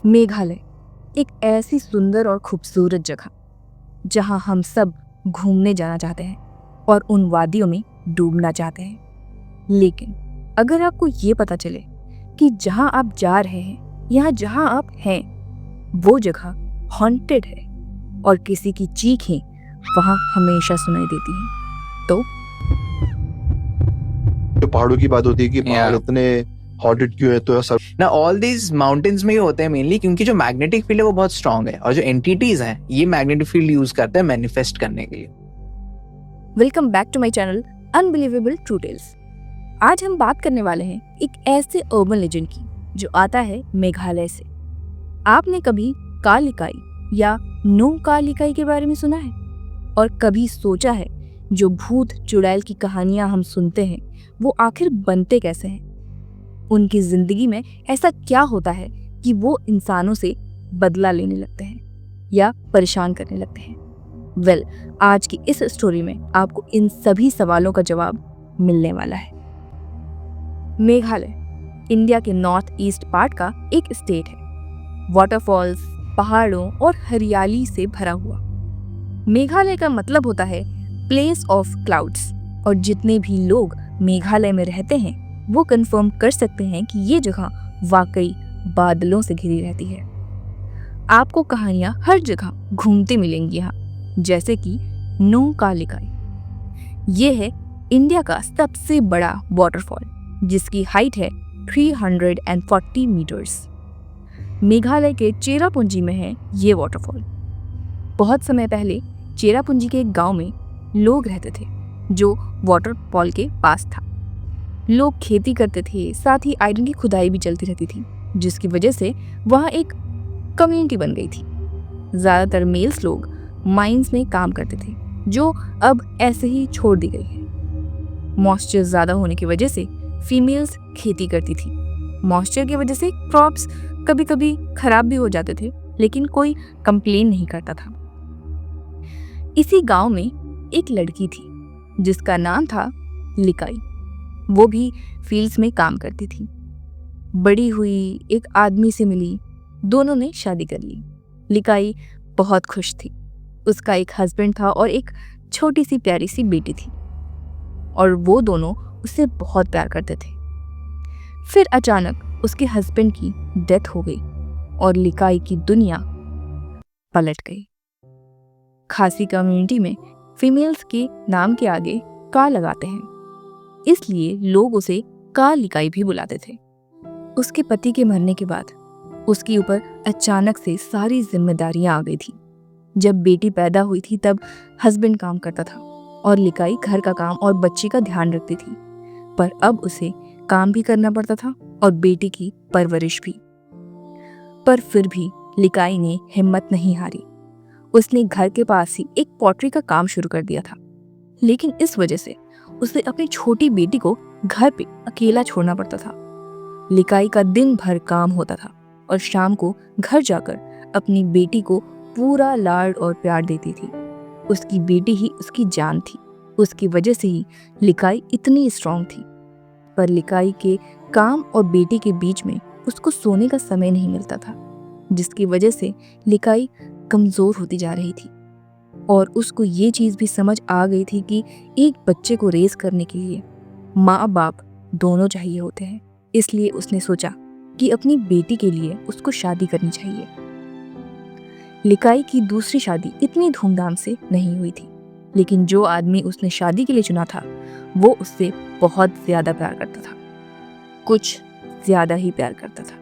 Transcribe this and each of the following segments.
मेघालय एक ऐसी सुंदर और खूबसूरत जगह जहां हम सब घूमने जाना चाहते हैं और उन वादियों में डूबना चाहते हैं। लेकिन अगर आपको ये पता चले कि जहां आप जा रहे हैं या जहां आप हैं वो जगह हॉन्टेड है और किसी की चीखें वहां हमेशा सुनाई देती हैं, तो जो पहाड़ों की बात होती है कि पहाड़ इतने हॉटेड क्यों है, तो सब ना ऑल दीज माउंटेन्स में ही होते हैं मेनली, क्योंकि जो मैग्नेटिक फील्ड है वो बहुत स्ट्रांग है और जो एंटिटीज हैं ये मैग्नेटिक फील्ड यूज करते हैं मैनिफेस्ट करने के लिए। Welcome back to my channel unbelievable true tales. आज हम बात करने वाले हैं एक ऐसे अर्बन लेजेंड की जो आता है मेघालय से। आपने कभी कालिकाई या नो कालिकाई के बारे में सुना है? और कभी सोचा है जो भूत चुड़ैल की कहानियां हम सुनते हैं वो आखिर बनते कैसे हैं? उनकी जिंदगी में ऐसा क्या होता है कि वो इंसानों से बदला लेने लगते हैं या परेशान करने लगते हैं? आज की इस स्टोरी में आपको इन सभी सवालों का जवाब मिलने वाला है। मेघालय इंडिया के नॉर्थ ईस्ट पार्ट का एक स्टेट है, वाटरफॉल्स, पहाड़ों और हरियाली से भरा हुआ। मेघालय का मतलब होता है प्लेस ऑफ क्लाउड्स, और जितने भी लोग मेघालय में रहते हैं वो कंफर्म कर सकते हैं कि ये जगह वाकई बादलों से घिरी रहती है। आपको कहानियां हर जगह घूमती मिलेंगी यहाँ, जैसे कि नो कालिकाई। ये है इंडिया का सबसे बड़ा वाटरफॉल जिसकी हाइट है 340 मीटर्स। मेघालय के चेरापूंजी में है ये वाटरफॉल। बहुत समय पहले चेरापूंजी के एक गांव में लोग रहते थे जो वाटरफॉल के पास था। लोग खेती करते थे, साथ ही आयरन की खुदाई भी चलती रहती थी, जिसकी वजह से वहाँ एक कम्युनिटी बन गई थी। ज़्यादातर मेल्स लोग माइंस में काम करते थे जो अब ऐसे ही छोड़ दी गई है। मॉइस्चर ज़्यादा होने की वजह से फीमेल्स खेती करती थी। मॉइस्चर की वजह से क्रॉप्स कभी कभी खराब भी हो जाते थे, लेकिन कोई कंप्लेन नहीं करता था। इसी गांव में एक लड़की थी जिसका नाम था लिकाई। वो भी फील्ड्स में काम करती थी। बड़ी हुई, एक आदमी से मिली, दोनों ने शादी कर ली। लिकाई बहुत खुश थी। उसका एक हस्बैंड था और एक छोटी सी प्यारी सी बेटी थी, और वो दोनों उससे बहुत प्यार करते थे। फिर अचानक उसके हस्बैंड की डेथ हो गई और लिकाई की दुनिया पलट गई। खासी कम्युनिटी में फीमेल्स के नाम के आगे का लगाते हैं, इसलिए लोग उसे का लिकाई भी बुलाते थे। उसके पति के मरने के बाद उसके ऊपर अचानक से सारी जिम्मेदारियां आ गई थी। जब बेटी पैदा हुई थी तब हस्बैंड काम करता था और लिकाई घर का काम और बच्ची का ध्यान रखती थी, पर अब उसे काम भी करना पड़ता था और बेटी की परवरिश भी। पर फिर भी लिकाई ने हिम्मत नहीं हारी। उसने घर के पास ही एक पॉटरी का काम शुरू कर दिया था, लेकिन इस वजह से उसे अपनी छोटी बेटी को घर पे अकेला छोड़ना पड़ता था। लिकाई का दिन भर काम होता था और शाम को घर जाकर अपनी बेटी को पूरा लाड और प्यार देती थी। उसकी बेटी ही उसकी जान थी। उसकी वजह से ही लिकाई इतनी स्ट्रांग थी। पर लिकाई के काम और बेटी के बीच में उसको सोने का समय नहीं मिलता था, जिसकी वजह से लिकाई कमजोर होती जा रही थी। और उसको ये चीज़ भी समझ आ गई थी कि एक बच्चे को रेस करने के लिए माँ बाप दोनों चाहिए होते हैं। इसलिए उसने सोचा कि अपनी बेटी के लिए उसको शादी करनी चाहिए। लिकाई की दूसरी शादी इतनी धूमधाम से नहीं हुई थी, लेकिन जो आदमी उसने शादी के लिए चुना था वो उससे बहुत ज़्यादा प्यार करता था, कुछ ज़्यादा ही प्यार करता था।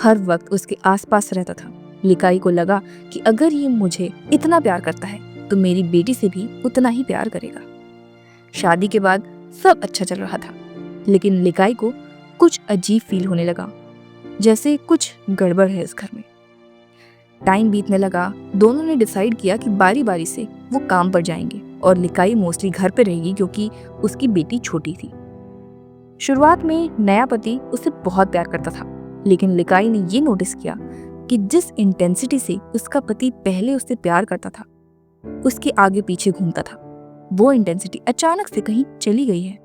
हर वक्त उसके आसपास रहता था। लिकाई को लगा कि अगर ये मुझे इतना प्यार करता है तो मेरी बेटी से भी उतना ही प्यार करेगा। शादी के बाद सब अच्छा चल रहा था, लेकिन लिकाई को कुछ अजीब फील होने लगा, जैसे कुछ गड़बड़ है इस घर में। टाइम बीतने लगा। दोनों ने डिसाइड किया कि बारी बारी से वो काम पर जाएंगे और लिकाई मोस्टली घर पर रहेगी क्योंकि उसकी बेटी छोटी थी। शुरुआत में नया पति उसे बहुत प्यार करता था, लेकिन लिकाई ने ये नोटिस किया कि जिस इंटेंसिटी से उसका पति पहले उससे प्यार करता था, उसके आगे पीछे घूमता था, वो इंटेंसिटी अचानक से कहीं चली गई है।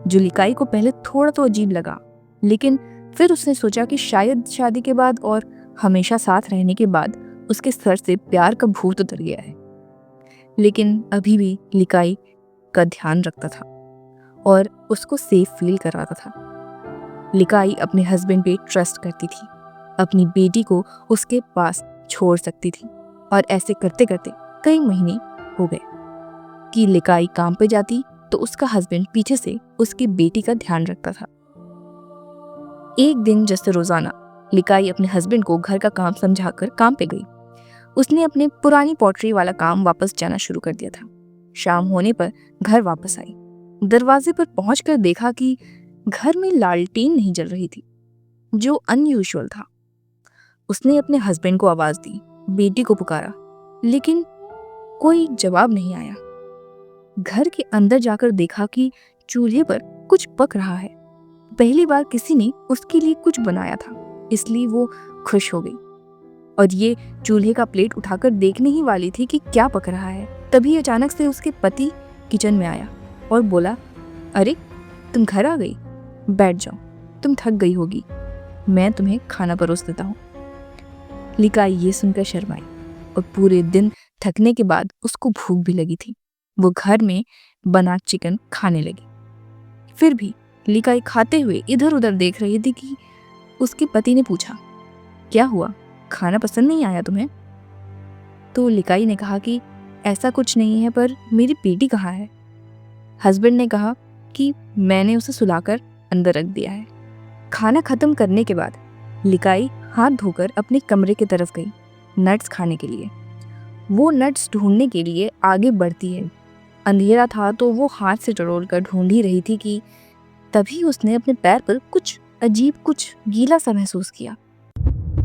जो लिकाई को पहले थोड़ा तो अजीब लगा, लेकिन फिर उसने सोचा कि शायद शादी के बाद और हमेशा साथ रहने के बाद उसके सर से प्यार का भूत उतर गया है, लेकिन अभी भी लिकाई का ध्यान रखता था और उसको सेफ फील करवाता था। लिकाई अपने हस्बैंड पे ट्रस्ट करती थी, अपनी बेटी को उसके पास छोड़ सकती थी, और ऐसे करते करते कई महीने हो गए कि लिकाई काम पे जाती तो उसका हस्बैंड पीछे से उसकी बेटी का ध्यान रखता था। एक दिन जैसे रोजाना लिकाई अपने हस्बैंड को घर का काम समझाकर काम पे गई। उसने अपने पुरानी पॉटरी वाला काम वापस जाना शुरू कर दिया था। शाम होने पर घर वापस आई। दरवाजे पर पहुंचकर देखा कि घर में लालटेन नहीं जल रही थी, जो अनयूजुअल था। उसने अपने हस्बैंड को आवाज दी, बेटी को पुकारा, लेकिन कोई जवाब नहीं आया। घर के अंदर जाकर देखा कि चूल्हे पर कुछ पक रहा है। पहली बार किसी ने उसके लिए कुछ बनाया था, इसलिए वो खुश हो गई और ये चूल्हे का प्लेट उठाकर देखने ही वाली थी कि क्या पक रहा है। तभी अचानक से उसके पति किचन में आया और बोला, अरे तुम घर आ गई, बैठ जाओ, तुम थक गई होगी, मैं तुम्हें खाना परोस देता हूँ। लिकाई ये सुनकर शर्माई और पूरे दिन थकने के बाद उसको भूख भी लगी थी। वो घर में बना चिकन खाने लगी। फिर भी लिकाई खाते हुए इधर उधर देख रही थी कि उसके पति ने पूछा, क्या हुआ, खाना पसंद नहीं आया तुम्हें? तो लिकाई ने कहा कि ऐसा कुछ नहीं है, पर मेरी बेटी कहाँ है? हस्बैंड ने कहा कि मैंने उसे सुलाकर अंदर रख दिया है। खाना खत्म करने के बाद लिकाई हाथ धोकर अपने कमरे की तरफ गई नट्स खाने के लिए। वो नट्स ढूंढने के लिए आगे बढ़ती है। अंधेरा था तो वो हाथ से टटोल कर ढूंढ ही रही थी कि तभी उसने अपने पैर पर कुछ अजीब, कुछ गीला सा महसूस किया।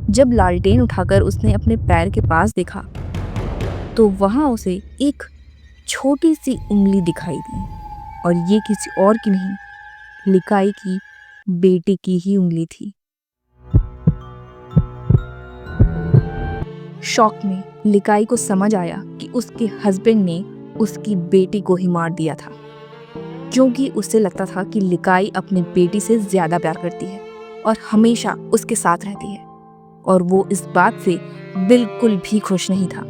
जब लालटेन उठाकर उसने अपने पैर के पास देखा तो वहां उसे एक छोटी सी उंगली दिखाई दी, और ये किसी और की नहीं, लिकाई की बेटी की ही उंगली थी। शॉक में लिकाई को समझ आया कि उसके हस्बैंड ने उसकी बेटी को ही मार दिया था, क्योंकि उसे लगता था कि लिकाई अपनी बेटी से ज्यादा प्यार करती है और हमेशा उसके साथ रहती है, और वो इस बात से बिल्कुल भी खुश नहीं था।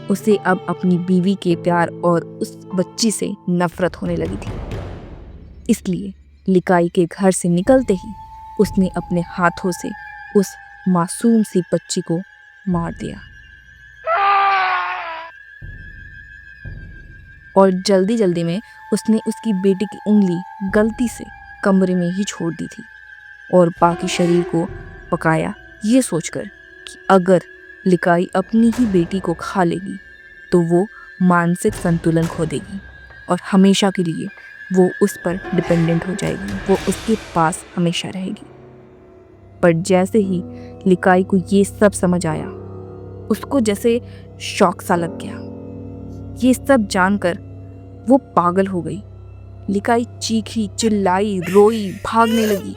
उसे अब अपनी बीवी के प्यार और उस बच्ची से नफरत होने लगी थी। इसलिए लिकाई के घर से निकलते ही उसने अपने हाथों से उस मासूम सी बच्ची को मार दिया और जल्दी जल्दी में उसने उसकी बेटी की उंगली गलती से कमरे में ही छोड़ दी थी और बाकी शरीर को पकाया, ये सोचकर कि अगर लिकाई अपनी ही बेटी को खा लेगी तो वो मानसिक संतुलन खो देगी और हमेशा के लिए वो उस पर डिपेंडेंट हो जाएगी, वो उसके पास हमेशा रहेगी। पर जैसे ही लिकाई को ये सब समझ आया, उसको जैसे शॉक सा लग गया। ये सब जानकर वो पागल हो गई। लिकाई चीखी, चिल्लाई, रोई, भागने लगी।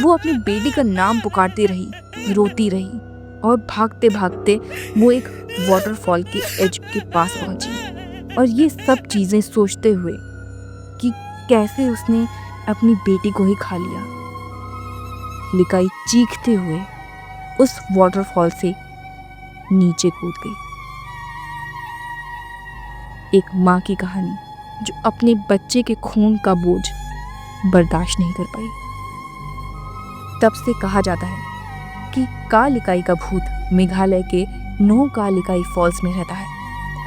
वो अपनी बेटी का नाम पुकारती रही, रोती रही, और भागते भागते वो एक वाटरफॉल के एज के पास पहुंची। और ये सब चीजें सोचते हुए कि कैसे उसने अपनी बेटी को ही खा लिया, लिकाई चीखते हुए उस वाटरफॉल से नीचे कूद गई। एक माँ की कहानी जो अपने बच्चे के खून का बोझ बर्दाश्त नहीं कर पाई। तब से कहा जाता है कि कालिकाई का भूत मेघालय के नो कालिकाई फॉल्स में रहता है,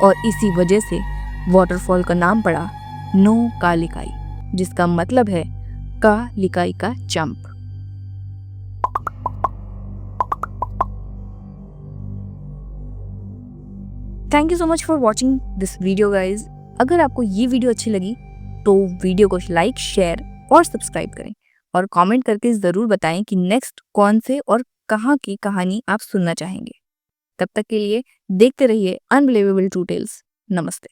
और इसी वजह से वाटरफॉल का नाम पड़ा नो कालिकाई, जिसका मतलब है कालिकाई का jump. Thank you so much for watching this video guys. अगर आपको ये वीडियो अच्छी लगी तो वीडियो को लाइक, शेयर और सब्सक्राइब करें, और कमेंट करके ज़रूर बताएं कि नेक्स्ट कौन से और कहाँ की कहानी आप सुनना चाहेंगे। तब तक के लिए देखते रहिए अनबिलीवेबल ट्रू टेल्स। नमस्ते।